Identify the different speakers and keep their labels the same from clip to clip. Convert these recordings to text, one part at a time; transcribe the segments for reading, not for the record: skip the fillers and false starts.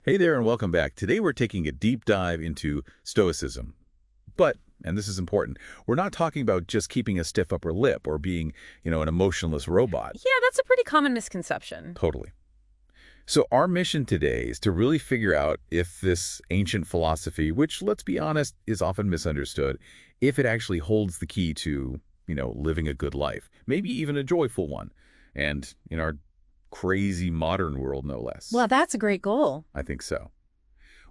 Speaker 1: Hey there and welcome back. Today we're taking a deep dive into Stoicism. But, and this is important, we're not talking about just keeping a stiff upper lip or being, an emotionless robot.
Speaker 2: Yeah, that's a pretty common misconception.
Speaker 1: Totally. So our mission today is to really figure out if this ancient philosophy, which, let's be honest, is often misunderstood, if it actually holds the key to, living a good life, maybe even a joyful one. And in our crazy modern world, no less.
Speaker 2: Well, that's a great goal.
Speaker 1: I think so.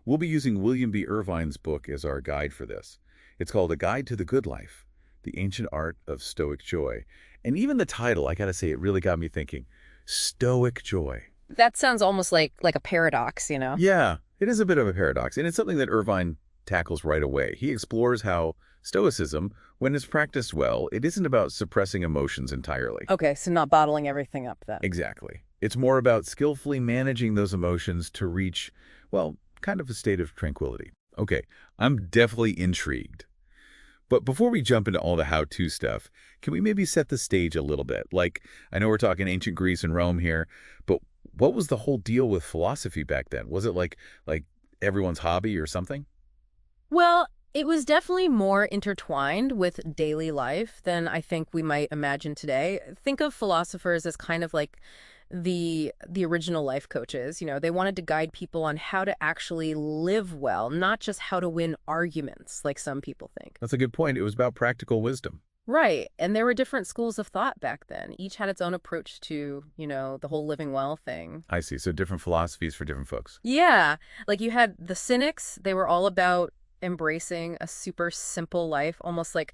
Speaker 1: We'll be using William B. Irvine's book as our guide for this. It's called A Guide to the Good Life, The Ancient Art of Stoic Joy. And even the title, I gotta say, it really got me thinking. Stoic joy.
Speaker 2: That sounds almost like a paradox, you know?
Speaker 1: Yeah, it is a bit of a paradox, and it's something that Irvine tackles right away. He explores how Stoicism, when it's practiced well, it isn't about suppressing emotions entirely.
Speaker 2: Okay, so not bottling everything up then.
Speaker 1: Exactly. It's more about skillfully managing those emotions to reach, well, kind of a state of tranquility. Okay, I'm definitely intrigued. But before we jump into all the how-to stuff, can we maybe set the stage a little bit? Like, I know we're talking ancient Greece and Rome here, but what was the whole deal with philosophy back then? Was it like everyone's hobby or something?
Speaker 2: Well, it was definitely more intertwined with daily life than I think we might imagine today. Think of philosophers as kind of like the original life coaches. They wanted to guide people on how to actually live well, not just how to win arguments like some people think.
Speaker 1: That's a good point. It was about practical wisdom.
Speaker 2: Right. And there were different schools of thought back then. Each had its own approach to, the whole living well thing.
Speaker 1: I see. So different philosophies for different folks.
Speaker 2: Yeah. Like you had the cynics, they were all about embracing a super simple life, almost like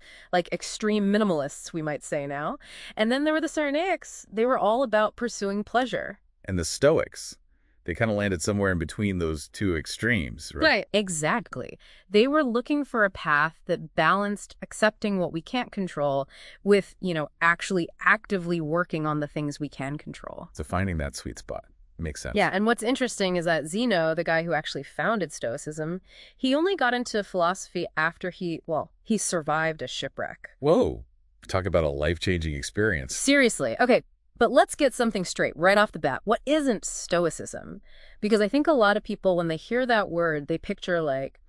Speaker 2: extreme minimalists, we might say now. And then there were the Cyrenaics. They were all about pursuing pleasure.
Speaker 1: And the Stoics, they kind of landed somewhere in between those two extremes, right?
Speaker 2: Right, exactly. They were looking for a path that balanced accepting what we can't control with, actually actively working on the things we can control.
Speaker 1: So finding that sweet spot makes sense.
Speaker 2: Yeah, and what's interesting is that Zeno, the guy who actually founded Stoicism, he only got into philosophy after he survived a shipwreck.
Speaker 1: Whoa. Talk about a life-changing experience.
Speaker 2: Seriously. Okay, but let's get something straight right off the bat. What isn't Stoicism? Because I think a lot of people, when they hear that word, they picture like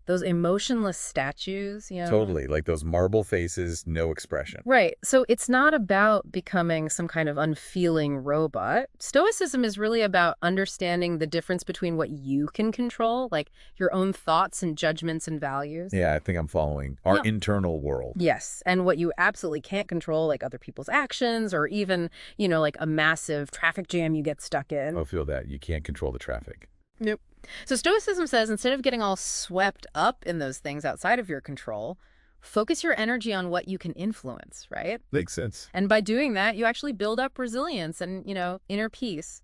Speaker 2: those emotionless statues,
Speaker 1: Totally. Like those marble faces, no expression.
Speaker 2: Right. So it's not about becoming some kind of unfeeling robot. Stoicism is really about understanding the difference between what you can control, like your own thoughts and judgments and values.
Speaker 1: Yeah, I think I'm following. Our internal world.
Speaker 2: Yes. And what you absolutely can't control, like other people's actions or even, like a massive traffic jam you get stuck in.
Speaker 1: I feel that. You can't control the traffic.
Speaker 2: Nope. So Stoicism says instead of getting all swept up in those things outside of your control, focus your energy on what you can influence, right?
Speaker 1: Makes sense.
Speaker 2: And by doing that, you actually build up resilience and, inner peace.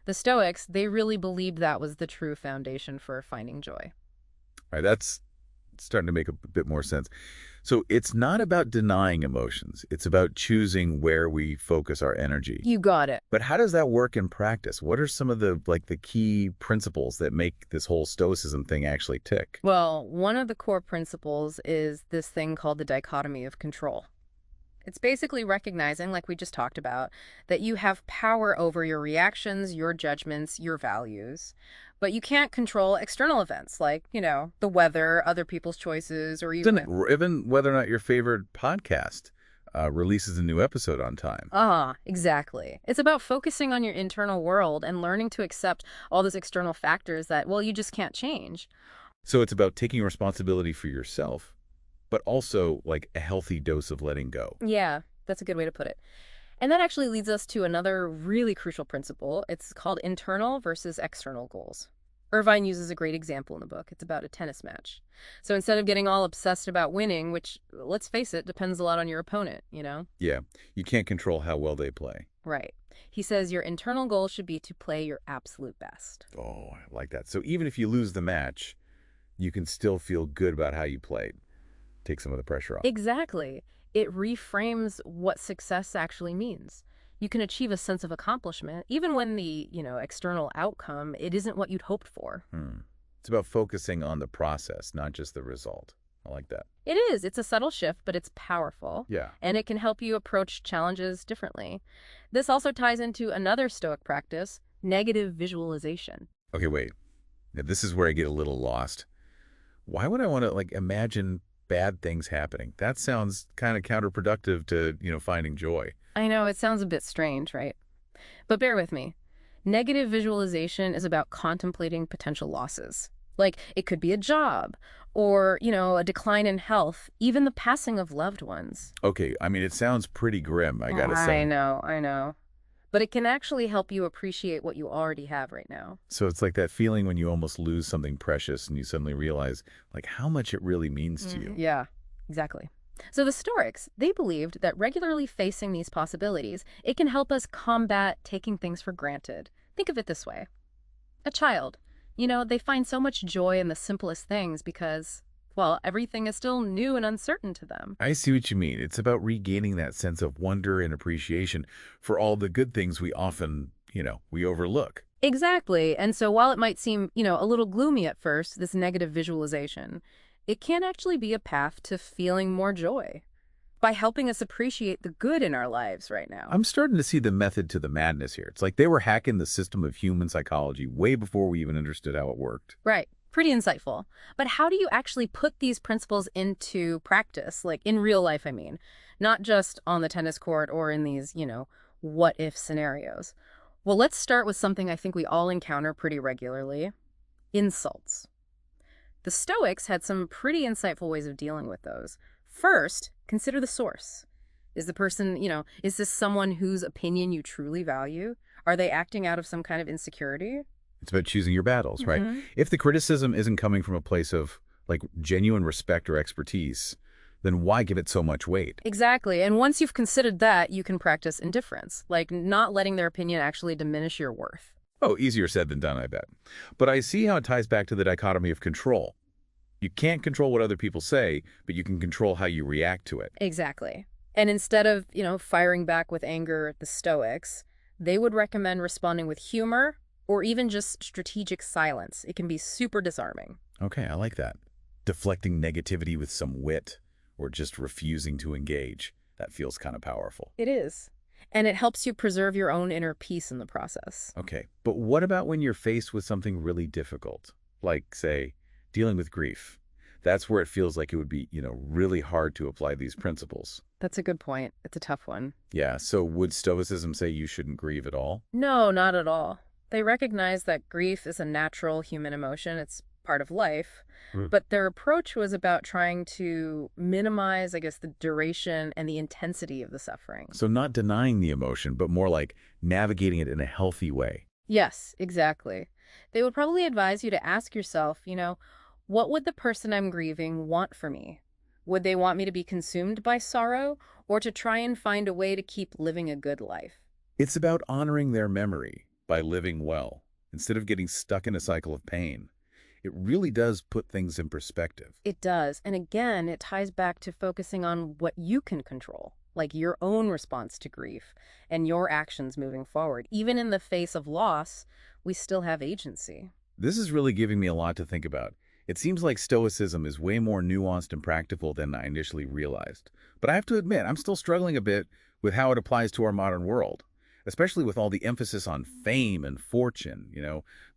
Speaker 2: The Stoics, they really believed that was the true foundation for finding joy.
Speaker 1: All right, that's starting to make a bit more sense. So it's not about denying emotions. It's about choosing where we focus our energy.
Speaker 2: You got it.
Speaker 1: But how does that work in practice? What are some of the key principles that make this whole Stoicism thing actually tick?
Speaker 2: Well, one of the core principles is this thing called the dichotomy of control. It's basically recognizing, like we just talked about, that you have power over your reactions, your judgments, your values. But you can't control external events like, the weather, other people's choices, or even
Speaker 1: whether or not your favorite podcast releases a new episode on time.
Speaker 2: Exactly. It's about focusing on your internal world and learning to accept all those external factors that, you just can't change.
Speaker 1: So it's about taking responsibility for yourself, but also like a healthy dose of letting go.
Speaker 2: Yeah, that's a good way to put it. And that actually leads us to another really crucial principle. It's called internal versus external goals. Irvine uses a great example in the book. It's about a tennis match. So instead of getting all obsessed about winning, which, let's face it, depends a lot on your opponent,
Speaker 1: Yeah, you can't control how well they play.
Speaker 2: Right. He says your internal goal should be to play your absolute best.
Speaker 1: Oh, I like that. So even if you lose the match, you can still feel good about how you played. Take some of the pressure off.
Speaker 2: Exactly. It reframes what success actually means. You can achieve a sense of accomplishment, even when the, external outcome, it isn't what you'd hoped for.
Speaker 1: It's about focusing on the process, not just the result. I like that.
Speaker 2: It is. It's a subtle shift, but it's powerful.
Speaker 1: Yeah.
Speaker 2: And it can help you approach challenges differently. This also ties into another Stoic practice, negative visualization.
Speaker 1: Okay, wait. Now, this is where I get a little lost. Why would I want to, like, imagine bad things happening? That sounds kind of counterproductive to, finding joy.
Speaker 2: I know it sounds a bit strange, right? But bear with me. Negative visualization is about contemplating potential losses. Like, it could be a job or, a decline in health, even the passing of loved ones.
Speaker 1: Okay, I mean, it sounds pretty grim, I gotta
Speaker 2: I
Speaker 1: say.
Speaker 2: know, I know. But it can actually help you appreciate what you already have right now.
Speaker 1: So it's like that feeling when you almost lose something precious and you suddenly realize, like, how much it really means to you.
Speaker 2: Yeah, exactly. So the Stoics, they believed that regularly facing these possibilities, it can help us combat taking things for granted. Think of it this way. A child, they find so much joy in the simplest things because, well, everything is still new and uncertain to them.
Speaker 1: I see what you mean. It's about regaining that sense of wonder and appreciation for all the good things we often, we overlook.
Speaker 2: Exactly. And so while it might seem, a little gloomy at first, this negative visualization, it can actually be a path to feeling more joy by helping us appreciate the good in our lives right now.
Speaker 1: I'm starting to see the method to the madness here. It's like they were hacking the system of human psychology way before we even understood how it worked.
Speaker 2: Right. Pretty insightful. But how do you actually put these principles into practice, like in real life, I mean, not just on the tennis court or in these, what if scenarios? Well, let's start with something I think we all encounter pretty regularly: insults. The Stoics had some pretty insightful ways of dealing with those. First, consider the source. Is the person, is this someone whose opinion you truly value? Are they acting out of some kind of insecurity?
Speaker 1: It's about choosing your battles, right?
Speaker 2: Hmm.
Speaker 1: If the criticism isn't coming from a place of, like, genuine respect or expertise, then why give it so much weight?
Speaker 2: Exactly. And once you've considered that, you can practice indifference, like not letting their opinion actually diminish your worth.
Speaker 1: Oh, easier said than done, I bet. But I see how it ties back to the dichotomy of control. You can't control what other people say, but you can control how you react to it.
Speaker 2: Exactly. And instead of, firing back with anger at the Stoics, they would recommend responding with humor or even just strategic silence. It can be super disarming.
Speaker 1: Okay, I like that. Deflecting negativity with some wit or just refusing to engage. That feels kind of powerful.
Speaker 2: It is. And it helps you preserve your own inner peace in the process.
Speaker 1: Okay, but what about when you're faced with something really difficult? Like, say, dealing with grief. That's where it feels like it would be, really hard to apply these principles.
Speaker 2: That's a good point. It's a tough one.
Speaker 1: Yeah, so would Stoicism say you shouldn't grieve at all?
Speaker 2: No, not at all. They recognize that grief is a natural human emotion. It's part of life.
Speaker 1: Mm.
Speaker 2: But their approach was about trying to minimize, I guess, the duration and the intensity of the suffering.
Speaker 1: So not denying the emotion, but more like navigating it in a healthy way.
Speaker 2: Yes, exactly. They would probably advise you to ask yourself, what would the person I'm grieving want for me? Would they want me to be consumed by sorrow or to try and find a way to keep living a good life?
Speaker 1: It's about honoring their memory by living well, instead of getting stuck in a cycle of pain. It really does put things in perspective.
Speaker 2: It does. And again, it ties back to focusing on what you can control, like your own response to grief and your actions moving forward. Even in the face of loss, we still have agency.
Speaker 1: This is really giving me a lot to think about. It seems like Stoicism is way more nuanced and practical than I initially realized. But I have to admit, I'm still struggling a bit with how it applies to our modern world, especially with all the emphasis on fame and fortune.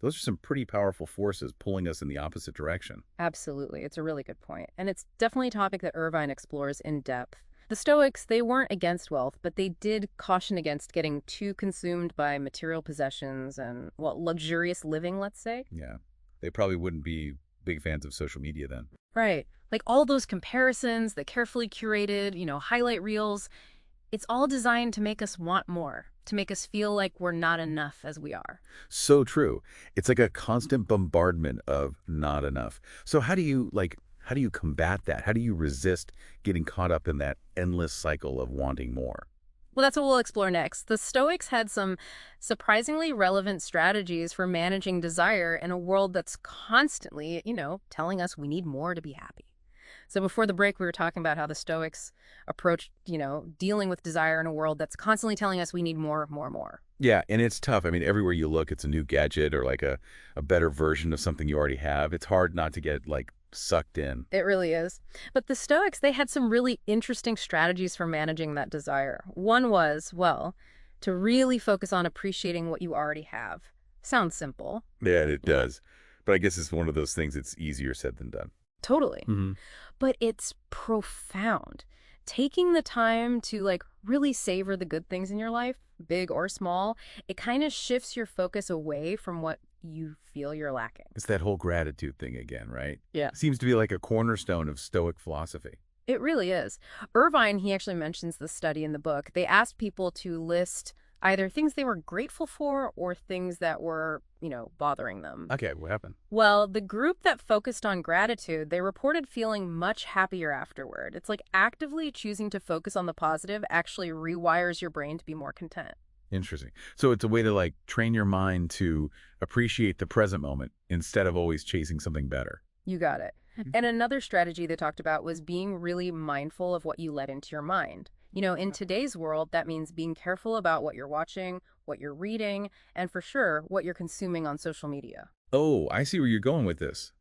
Speaker 1: Those are some pretty powerful forces pulling us in the opposite direction.
Speaker 2: Absolutely. It's a really good point. And it's definitely a topic that Irvine explores in depth. The Stoics, they weren't against wealth, but they did caution against getting too consumed by material possessions and, well, luxurious living, let's say.
Speaker 1: Yeah, they probably wouldn't be big fans of social media then.
Speaker 2: Right. Like all those comparisons, the carefully curated, highlight reels, it's all designed to make us want more, to make us feel like we're not enough as we are.
Speaker 1: So true. It's like a constant bombardment of not enough. So how do you combat that? How do you resist getting caught up in that endless cycle of wanting more?
Speaker 2: Well, that's what we'll explore next. The Stoics had some surprisingly relevant strategies for managing desire in a world that's constantly, telling us we need more to be happy. So before the break, we were talking about how the Stoics approached, dealing with desire in a world that's constantly telling us we need more, more, more.
Speaker 1: Yeah, and it's tough. I mean, everywhere you look, it's a new gadget or like a better version of something you already have. It's hard not to get like sucked in.
Speaker 2: It really is. But the Stoics, they had some really interesting strategies for managing that desire. One was, well, to really focus on appreciating what you already have. Sounds simple.
Speaker 1: Yeah, it does. But I guess it's one of those things it's easier said than done.
Speaker 2: Totally.
Speaker 1: Hmm.
Speaker 2: But it's profound. Taking the time to really savor the good things in your life, big or small, it kind of shifts your focus away from what you feel you're lacking.
Speaker 1: It's that whole gratitude thing again, right?
Speaker 2: Yeah.
Speaker 1: Seems to be like a cornerstone of Stoic philosophy.
Speaker 2: It really is. Irvine, he actually mentions the study in the book. They asked people to list either things they were grateful for or things that were, bothering them.
Speaker 1: Okay, what happened?
Speaker 2: Well, the group that focused on gratitude, they reported feeling much happier afterward. It's like actively choosing to focus on the positive actually rewires your brain to be more content.
Speaker 1: Interesting. So it's a way to like train your mind to appreciate the present moment instead of always chasing something better.
Speaker 2: You got it. And another strategy they talked about was being really mindful of what you let into your mind. In today's world, that means being careful about what you're watching, what you're reading, and for sure, what you're consuming on social media.
Speaker 1: Oh, I see where you're going with this.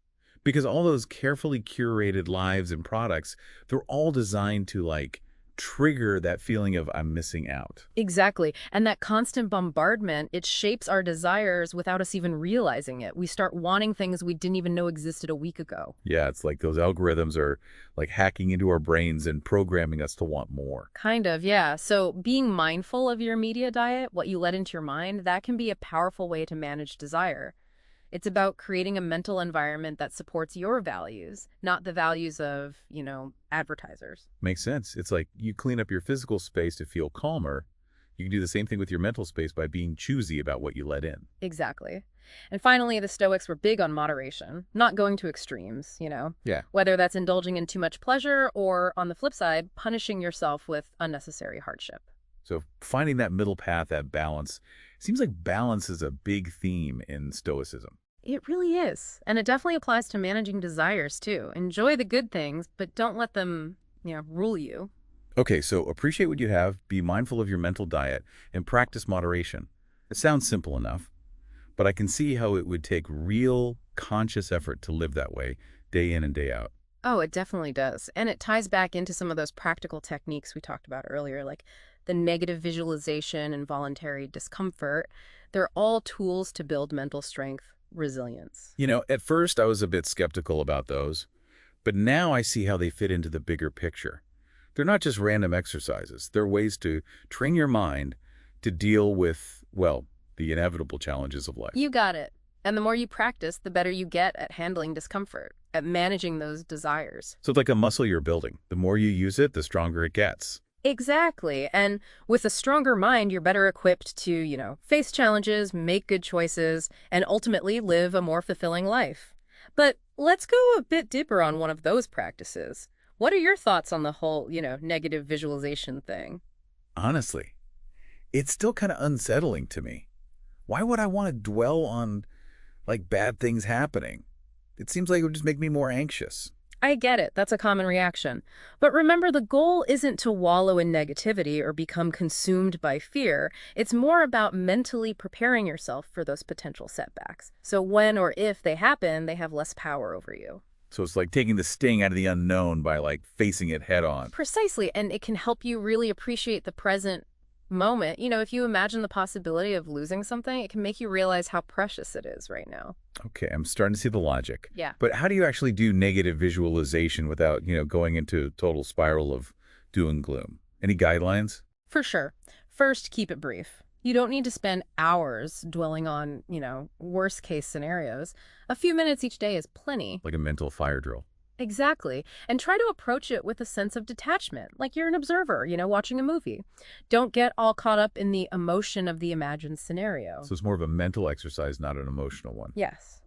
Speaker 1: Because all those carefully curated lives and products, they're all designed to like trigger that feeling of I'm missing out.
Speaker 2: Exactly. And that constant bombardment, it shapes our desires without us even realizing it. We start wanting things we didn't even know existed a week ago.
Speaker 1: Yeah, it's like those algorithms are like hacking into our brains and programming us to want more.
Speaker 2: Kind of, yeah. So being mindful of your media diet, what you let into your mind, that can be a powerful way to manage desire. It's about creating a mental environment that supports your values, not the values of, advertisers.
Speaker 1: Makes sense. It's like you clean up your physical space to feel calmer. You can do the same thing with your mental space by being choosy about what you let in.
Speaker 2: Exactly. And finally, the Stoics were big on moderation, not going to extremes,
Speaker 1: Yeah.
Speaker 2: whether that's indulging in too much pleasure or, on the flip side, punishing yourself with unnecessary hardship.
Speaker 1: So finding that middle path, that balance, seems like balance is a big theme in Stoicism.
Speaker 2: It really is. And it definitely applies to managing desires, too. Enjoy the good things, but don't let them, rule you.
Speaker 1: Okay, so appreciate what you have, be mindful of your mental diet, and practice moderation. It sounds simple enough, but I can see how it would take real, conscious effort to live that way, day in and day out.
Speaker 2: Oh, it definitely does. And it ties back into some of those practical techniques we talked about earlier, like the negative visualization and voluntary discomfort. They're all tools to build mental strength, resilience.
Speaker 1: At first I was a bit skeptical about those, but now I see how they fit into the bigger picture. They're not just random exercises. They're ways to train your mind to deal with, well, the inevitable challenges of life.
Speaker 2: You got it. And the more you practice, the better you get at handling discomfort, at managing those desires.
Speaker 1: So it's like a muscle you're building. The more you use it, the stronger it gets.
Speaker 2: Exactly. And with a stronger mind, you're better equipped to, face challenges, make good choices, and ultimately live a more fulfilling life. But let's go a bit deeper on one of those practices. What are your thoughts on the whole, negative visualization thing?
Speaker 1: Honestly, it's still kind of unsettling to me. Why would I want to dwell on, like, bad things happening? It seems like it would just make me more anxious.
Speaker 2: I get it. That's a common reaction. But remember, the goal isn't to wallow in negativity or become consumed by fear. It's more about mentally preparing yourself for those potential setbacks. So when or if they happen, they have less power over you.
Speaker 1: So it's like taking the sting out of the unknown by, like, facing it head on.
Speaker 2: Precisely. And it can help you really appreciate the present moment. If you imagine the possibility of losing something, it can make you realize how precious it is right now.
Speaker 1: Okay, I'm starting to see the logic.
Speaker 2: Yeah.
Speaker 1: But how do you actually do negative visualization without, going into a total spiral of doom and gloom? Any guidelines?
Speaker 2: For sure. First, keep it brief. You don't need to spend hours dwelling on, worst case scenarios. A few minutes each day is plenty.
Speaker 1: Like a mental fire drill.
Speaker 2: Exactly. And try to approach it with a sense of detachment, like you're an observer, watching a movie. Don't get all caught up in the emotion of the imagined scenario.
Speaker 1: So it's more of a mental exercise, not an emotional one.
Speaker 2: Yes.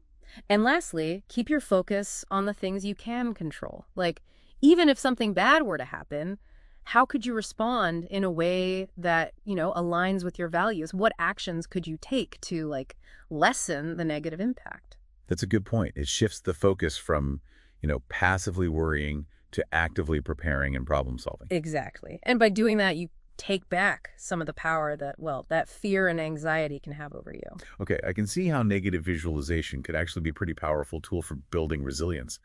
Speaker 2: And lastly, keep your focus on the things you can control. Like, even if something bad were to happen, how could you respond in a way that, aligns with your values? What actions could you take to, lessen the negative impact?
Speaker 1: That's a good point. It shifts the focus from, passively worrying to actively preparing and problem solving.
Speaker 2: Exactly. And by doing that, you take back some of the power that fear and anxiety can have over you.
Speaker 1: Okay, I can see how negative visualization could actually be a pretty powerful tool for building resilience.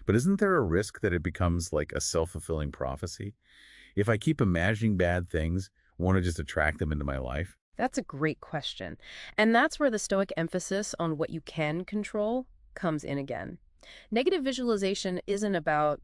Speaker 1: But isn't there a risk that it becomes like a self-fulfilling prophecy? If I keep imagining bad things, want to just attract them into my life?
Speaker 2: That's a great question. And that's where the Stoic emphasis on what you can control comes in again. Negative visualization isn't about,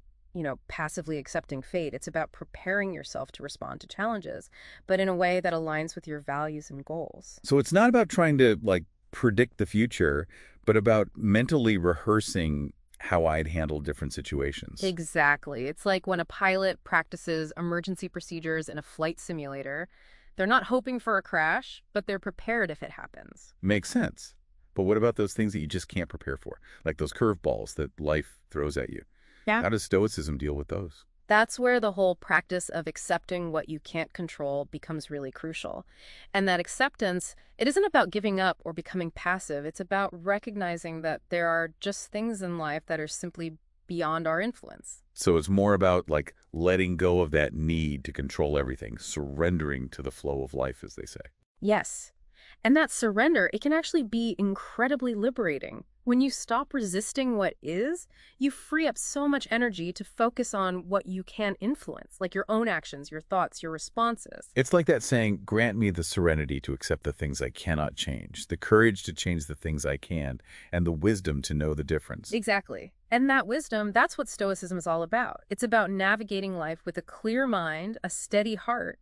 Speaker 2: passively accepting fate. It's about preparing yourself to respond to challenges, but in a way that aligns with your values and goals.
Speaker 1: So it's not about trying to, like, predict the future, but about mentally rehearsing how I'd handle different situations.
Speaker 2: Exactly. It's like when a pilot practices emergency procedures in a flight simulator. They're not hoping for a crash, but they're prepared if it happens.
Speaker 1: Makes sense. But what about those things that you just can't prepare for, like those curveballs that life throws at you?
Speaker 2: Yeah.
Speaker 1: How does Stoicism deal with those?
Speaker 2: That's where the whole practice of accepting what you can't control becomes really crucial. And that acceptance, it isn't about giving up or becoming passive. It's about recognizing that there are just things in life that are simply beyond our influence.
Speaker 1: So it's more about, like, letting go of that need to control everything, surrendering to the flow of life, as they say.
Speaker 2: Yes. And that surrender, it can actually be incredibly liberating. When you stop resisting what is, you free up so much energy to focus on what you can influence, like your own actions, your thoughts, your responses.
Speaker 1: It's like that saying, grant me the serenity to accept the things I cannot change, the courage to change the things I can, and the wisdom to know the difference.
Speaker 2: Exactly. And that wisdom, that's what Stoicism is all about. It's about navigating life with a clear mind, a steady heart,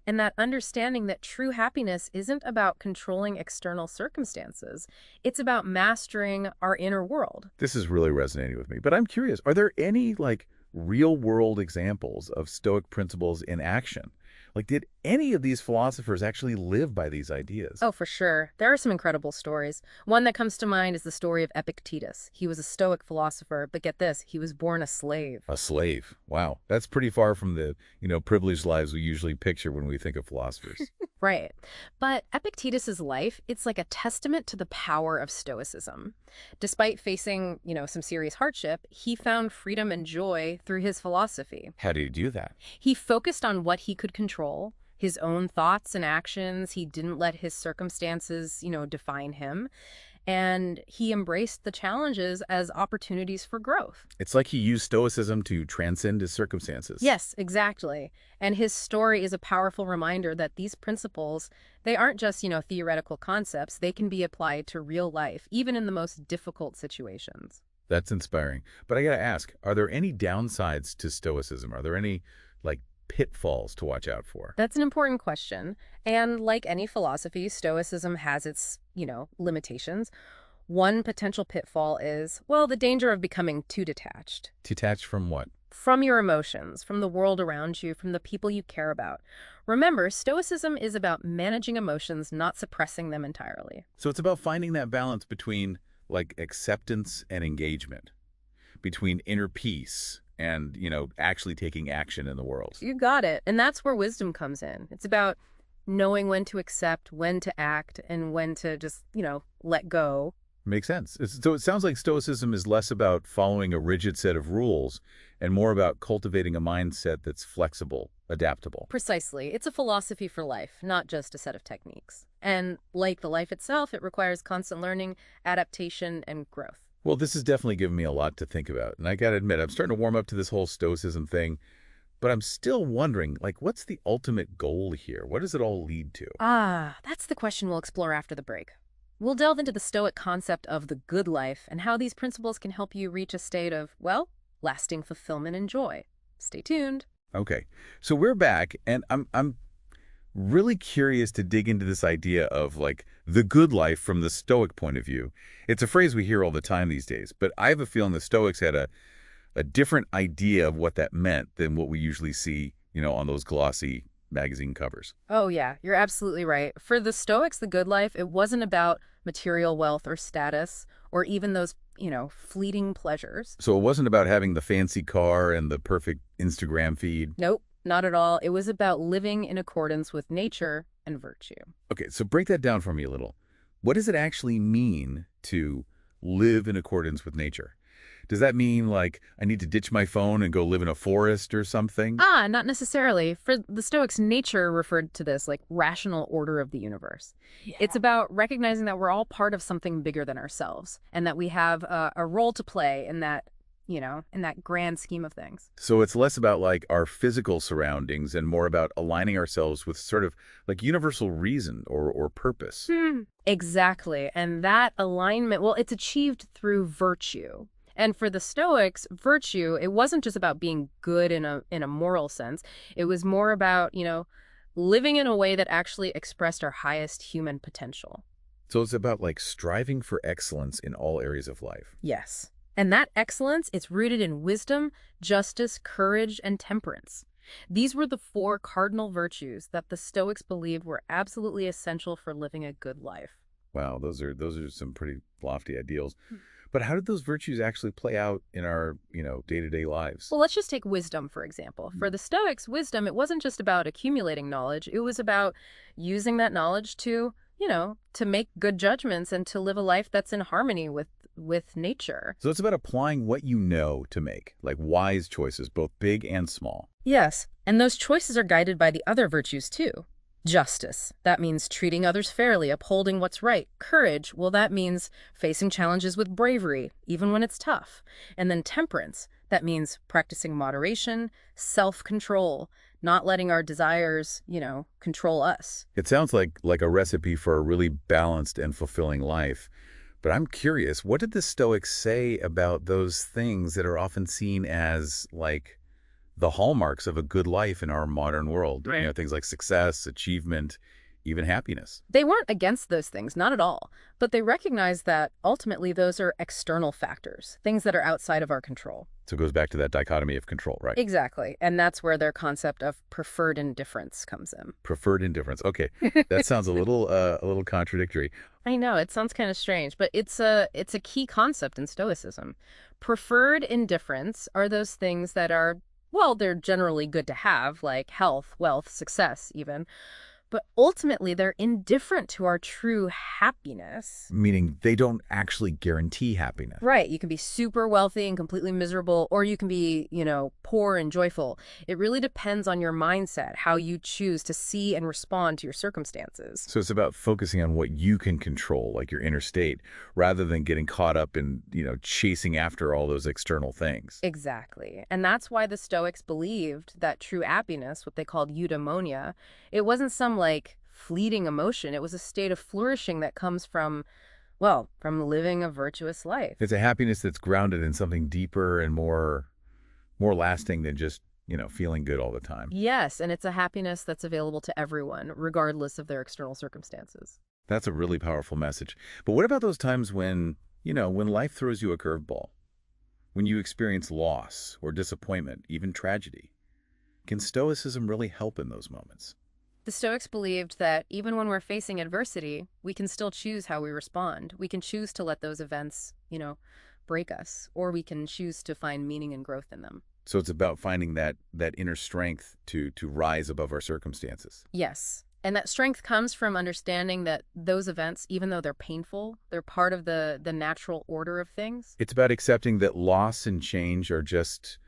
Speaker 2: and that understanding that true happiness isn't about controlling external circumstances. It's about mastering our inner world.
Speaker 1: This is really resonating with me. But I'm curious, are there any, like, real-world examples of Stoic principles in action? Like, did any of these philosophers actually live by these ideas?
Speaker 2: Oh, for sure. There are some incredible stories. One that comes to mind is the story of Epictetus. He was a Stoic philosopher, but get this, he was born a slave.
Speaker 1: A slave. Wow. That's pretty far from the, privileged lives we usually picture when we think of philosophers.
Speaker 2: Right. But Epictetus's life, it's like a testament to the power of Stoicism. Despite facing, some serious hardship, he found freedom and joy through his philosophy.
Speaker 1: How did he do that?
Speaker 2: He focused on what he could control, his own thoughts and actions. He didn't let his circumstances, define him. And he embraced the challenges as opportunities for growth.
Speaker 1: It's like he used Stoicism to transcend his circumstances.
Speaker 2: Yes, exactly. And his story is a powerful reminder that these principles, they aren't just, theoretical concepts. They can be applied to real life, even in the most difficult situations.
Speaker 1: That's inspiring. But I got to ask, are there any downsides to Stoicism? Are there any, like, pitfalls to watch out for?
Speaker 2: That's an important question. And like any philosophy, Stoicism has its, limitations. One potential pitfall is, well, the danger of becoming too detached.
Speaker 1: Detached from what?
Speaker 2: From your emotions, from the world around you, from the people you care about. Remember, Stoicism is about managing emotions, not suppressing them entirely.
Speaker 1: So it's about finding that balance between, like, acceptance and engagement, between inner peace and, actually taking action in the world.
Speaker 2: You got it. And that's where wisdom comes in. It's about knowing when to accept, when to act, and when to just, let go.
Speaker 1: Makes sense. So it sounds like Stoicism is less about following a rigid set of rules and more about cultivating a mindset that's flexible, adaptable.
Speaker 2: Precisely. It's a philosophy for life, not just a set of techniques. And like the life itself, it requires constant learning, adaptation, and growth.
Speaker 1: Well, this has definitely given me a lot to think about. And I got to admit, I'm starting to warm up to this whole Stoicism thing. But I'm still wondering, like, what's the ultimate goal here? What does it all lead to?
Speaker 2: That's the question we'll explore after the break. We'll delve into the Stoic concept of the good life and how these principles can help you reach a state of, well, lasting fulfillment and joy. Stay tuned.
Speaker 1: Okay, so we're back, and I'm really curious to dig into this idea of, like, the good life from the Stoic point of view. It's a phrase we hear all the time these days, but I have a feeling the Stoics had a different idea of what that meant than what we usually see, on those glossy magazine covers.
Speaker 2: Oh, yeah, you're absolutely right. For the Stoics, the good life, it wasn't about material wealth or status or even those, fleeting pleasures.
Speaker 1: So it wasn't about having the fancy car and the perfect Instagram feed.
Speaker 2: Nope, not at all. It was about living in accordance with nature and virtue.
Speaker 1: Okay, so break that down for me a little. What does it actually mean to live in accordance with nature? Does that mean, like, I need to ditch my phone and go live in a forest or something?
Speaker 2: Not necessarily. For the Stoics, nature referred to this like rational order of the universe. Yeah. It's about recognizing that we're all part of something bigger than ourselves and that we have a role to play in that in that grand scheme of things.
Speaker 1: So it's less about like our physical surroundings and more about aligning ourselves with sort of like universal reason or purpose.
Speaker 2: Exactly. And that alignment, well, it's achieved through virtue. And for the Stoics, virtue, it wasn't just about being good in a moral sense. It was more about, living in a way that actually expressed our highest human potential.
Speaker 1: So it's about like striving for excellence in all areas of life.
Speaker 2: Yes. And that excellence is rooted in wisdom, justice, courage, and temperance. These were the four cardinal virtues that the Stoics believed were absolutely essential for living a good life.
Speaker 1: Wow, those are some pretty lofty ideals. But how did those virtues actually play out in our, day-to-day lives?
Speaker 2: Well, let's just take wisdom, for example. For the Stoics, wisdom, it wasn't just about accumulating knowledge. It was about using that knowledge to make good judgments and to live a life that's in harmony with nature.
Speaker 1: So it's about applying what you know to make, like wise choices, both big and small.
Speaker 2: Yes, and those choices are guided by the other virtues too. Justice, that means treating others fairly, upholding what's right. Courage, well, that means facing challenges with bravery, even when it's tough. And then temperance, that means practicing moderation, self-control, not letting our desires, control us.
Speaker 1: It sounds like a recipe for a really balanced and fulfilling life. But I'm curious, what did the Stoics say about those things that are often seen as like the hallmarks of a good life in our modern world?
Speaker 2: Right.
Speaker 1: Things like success, achievement, even happiness.
Speaker 2: They weren't against those things, not at all, but they recognized that ultimately those are external factors, things that are outside of our control.
Speaker 1: So it goes back to that dichotomy of control, right?
Speaker 2: Exactly, and that's where their concept of preferred indifference comes in.
Speaker 1: Preferred indifference. Okay, that sounds a little contradictory.
Speaker 2: I know, it sounds kind of strange, but it's a key concept in Stoicism. Preferred indifference are those things that are, well, they're generally good to have, like health, wealth, success even, but ultimately they're indifferent to our true happiness.
Speaker 1: Meaning they don't actually guarantee happiness.
Speaker 2: Right, you can be super wealthy and completely miserable, or you can be, poor and joyful. It really depends on your mindset, how you choose to see and respond to your circumstances.
Speaker 1: So it's about focusing on what you can control, like your inner state, rather than getting caught up in, chasing after all those external things.
Speaker 2: Exactly. And that's why the Stoics believed that true happiness, what they called eudaimonia, it wasn't some like fleeting emotion. It was a state of flourishing that comes from, well, from living a virtuous life.
Speaker 1: It's a happiness that's grounded in something deeper and more lasting than just, feeling good all the time.
Speaker 2: Yes, and it's a happiness that's available to everyone, regardless of their external circumstances.
Speaker 1: That's a really powerful message. But what about those times when, when life throws you a curveball? When you experience loss or disappointment, even tragedy? Can Stoicism really help in those moments?
Speaker 2: The Stoics believed that even when we're facing adversity, we can still choose how we respond. We can choose to let those events, break us, or we can choose to find meaning and growth in them.
Speaker 1: So it's about finding that inner strength to rise above our circumstances.
Speaker 2: Yes. And that strength comes from understanding that those events, even though they're painful, they're part of the natural order of things.
Speaker 1: It's about accepting that loss and change are just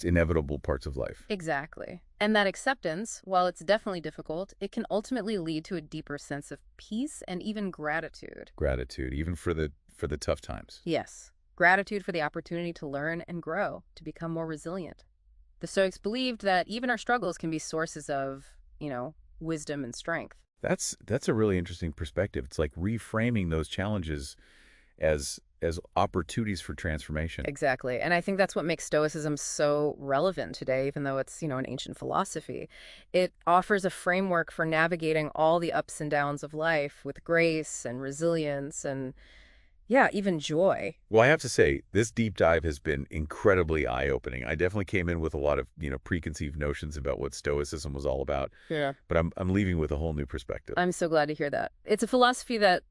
Speaker 1: inevitable parts of life.
Speaker 2: Exactly. And that acceptance, while it's definitely difficult, it can ultimately lead to a deeper sense of peace and even gratitude.
Speaker 1: Gratitude, even for the tough times.
Speaker 2: Yes. Gratitude for the opportunity to learn and grow, to become more resilient. The Stoics believed that even our struggles can be sources of, wisdom and strength.
Speaker 1: That's a really interesting perspective. It's like reframing those challenges as opportunities for transformation.
Speaker 2: Exactly. And I think that's what makes Stoicism so relevant today, even though it's, an ancient philosophy. It offers a framework for navigating all the ups and downs of life with grace and resilience and, yeah, even joy.
Speaker 1: Well, I have to say, this deep dive has been incredibly eye-opening. I definitely came in with a lot of, preconceived notions about what Stoicism was all about.
Speaker 2: Yeah.
Speaker 1: But I'm leaving with a whole new perspective.
Speaker 2: I'm so glad to hear that. It's a philosophy that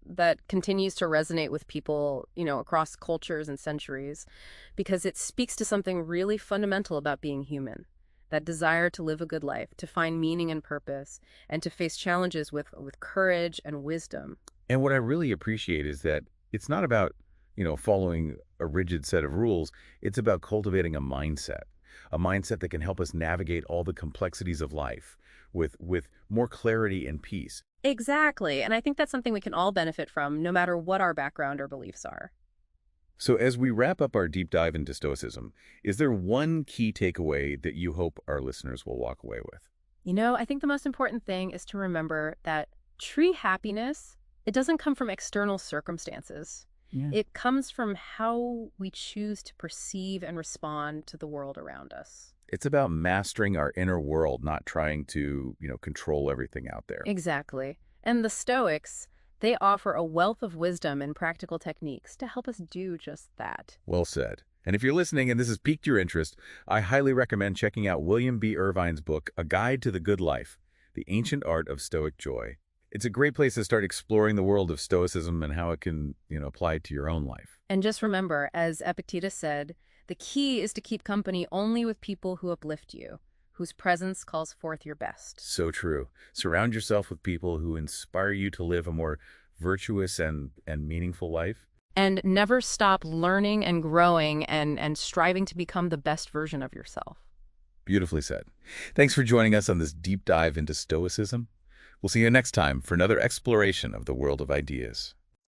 Speaker 2: continues to resonate with people, across cultures and centuries, because it speaks to something really fundamental about being human. That desire to live a good life, to find meaning and purpose, and to face challenges with courage and wisdom.
Speaker 1: And what I really appreciate is that it's not about, following a rigid set of rules. It's about cultivating a mindset that can help us navigate all the complexities of life with more clarity and peace.
Speaker 2: Exactly. And I think that's something we can all benefit from, no matter what our background or beliefs are.
Speaker 1: So as we wrap up our deep dive into Stoicism, is there one key takeaway that you hope our listeners will walk away with?
Speaker 2: I think the most important thing is to remember that true happiness, it doesn't come from external circumstances.
Speaker 1: Yeah.
Speaker 2: It comes from how we choose to perceive and respond to the world around us.
Speaker 1: It's about mastering our inner world, not trying to, control everything out there.
Speaker 2: Exactly. And the Stoics, they offer a wealth of wisdom and practical techniques to help us do just that.
Speaker 1: Well said. And if you're listening and this has piqued your interest, I highly recommend checking out William B. Irvine's book, A Guide to the Good Life, The Ancient Art of Stoic Joy. It's a great place to start exploring the world of Stoicism and how it can, apply to your own life.
Speaker 2: And just remember, as Epictetus said, the key is to keep company only with people who uplift you, whose presence calls forth your best.
Speaker 1: So true. Surround yourself with people who inspire you to live a more virtuous and meaningful life.
Speaker 2: And never stop learning and growing and striving to become the best version of yourself.
Speaker 1: Beautifully said. Thanks for joining us on this deep dive into Stoicism. We'll see you next time for another exploration of the world of ideas.